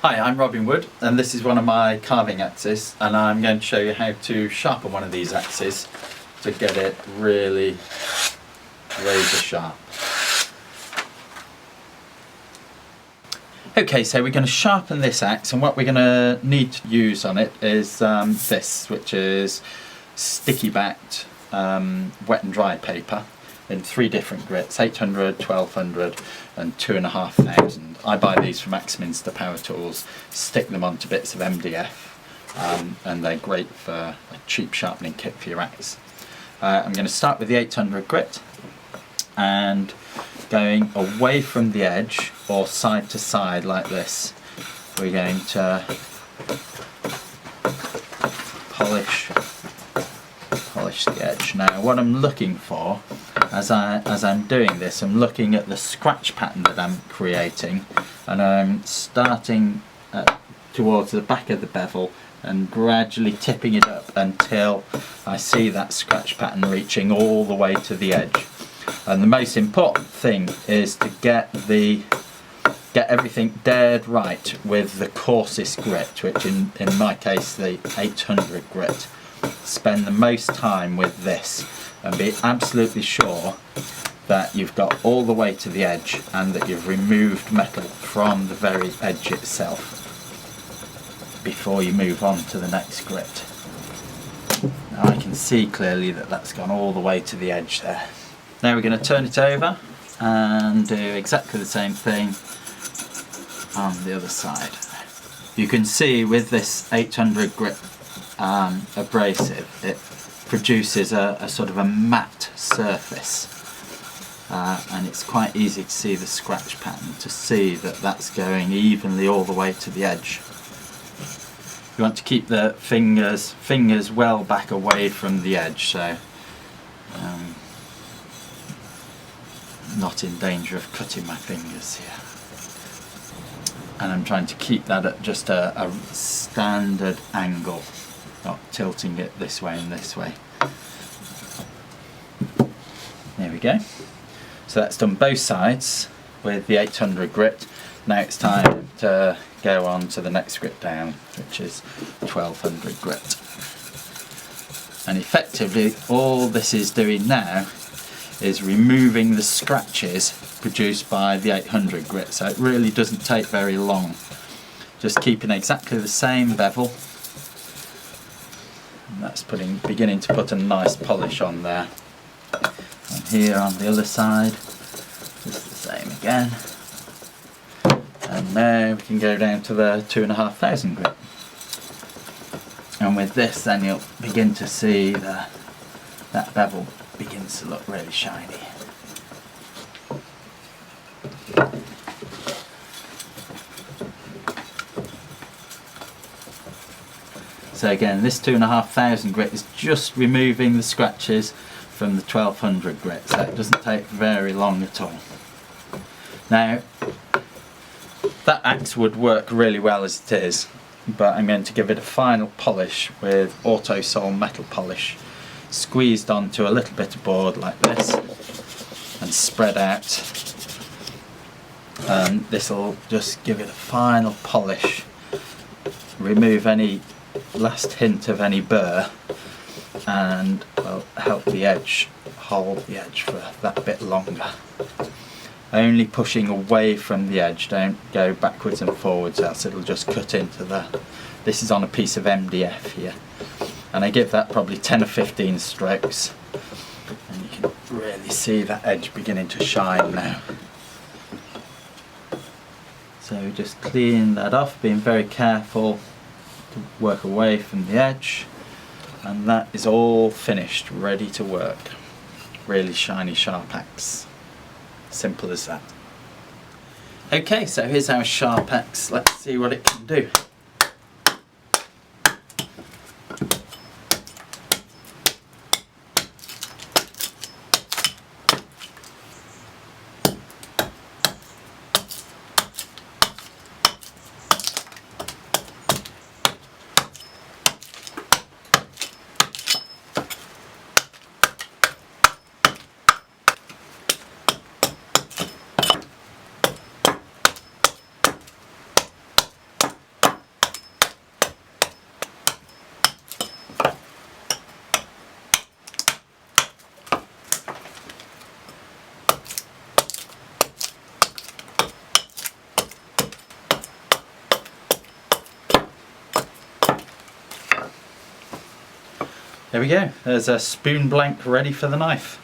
Hi, I'm Robin Wood and this is one of my carving axes, and I'm going to show you how to sharpen one of these axes to get it really razor sharp. Okay, so we're going to sharpen this axe, and what we're going to need to use on it is this, which is sticky backed wet and dry paper in 3 different grits: 800, 1200 and 2500. I buy these from Axminster Power Tools, stick them onto bits of MDF, and they're great for a cheap sharpening kit for your axe. I'm going to start with the 800 grit, and going away from the edge or side to side like this, we're going to polish the edge. Now what I'm looking for as I'm doing this, I'm looking at the scratch pattern that I'm creating, and I'm starting towards the back of the bevel and gradually tipping it up until I see that scratch pattern reaching all the way to the edge. And the most important thing is to get everything dead right with the coarsest grit, which in my case the 800 grit. Spend the most time with this and be absolutely sure that you've got all the way to the edge and that you've removed metal from the very edge itself before you move on to the next grit. Now I can see clearly that that's gone all the way to the edge there. Now we're going to turn it over and do exactly the same thing on the other side. You can see with this 800 grit abrasive, it produces a sort of a matte surface, and it's quite easy to see the scratch pattern, to see that that's going evenly all the way to the edge. You want to keep the fingers well back away from the edge, so not in danger of cutting my fingers here. And I'm trying to keep that at just a standard angle, not tilting it this way and this way. There we go. So that's done both sides with the 800 grit. Now it's time to go on to the next grit down, which is 1200 grit. And effectively all this is doing now is removing the scratches produced by the 800 grit, so it really doesn't take very long. Just keeping exactly the same bevel, and that's beginning to put a nice polish on there. And here on the other side, just the same again. And now we can go down to the 2500 grit. And with this then you'll begin to see that bevel begins to look really shiny. So again, this 2500 grit is just removing the scratches from the 1200 grit, so it doesn't take very long at all. Now, that axe would work really well as it is, but I'm going to give it a final polish with auto sole metal polish, squeezed onto a little bit of board like this and spread out, and this will just give it a final polish, remove any last hint of any burr, and will help the edge hold the edge for that bit longer. Only pushing away from the edge, don't go backwards and forwards, else it'll just cut into this is on a piece of MDF here, and I give that probably 10 or 15 strokes, and you can really see that edge beginning to shine now. So just clean that off, being very careful to work away from the edge, and that is all finished, ready to work. Really shiny, sharp axe. Simple as that. Okay, so here's our sharp axe. Let's see what it can do. There we go, there's a spoon blank ready for the knife.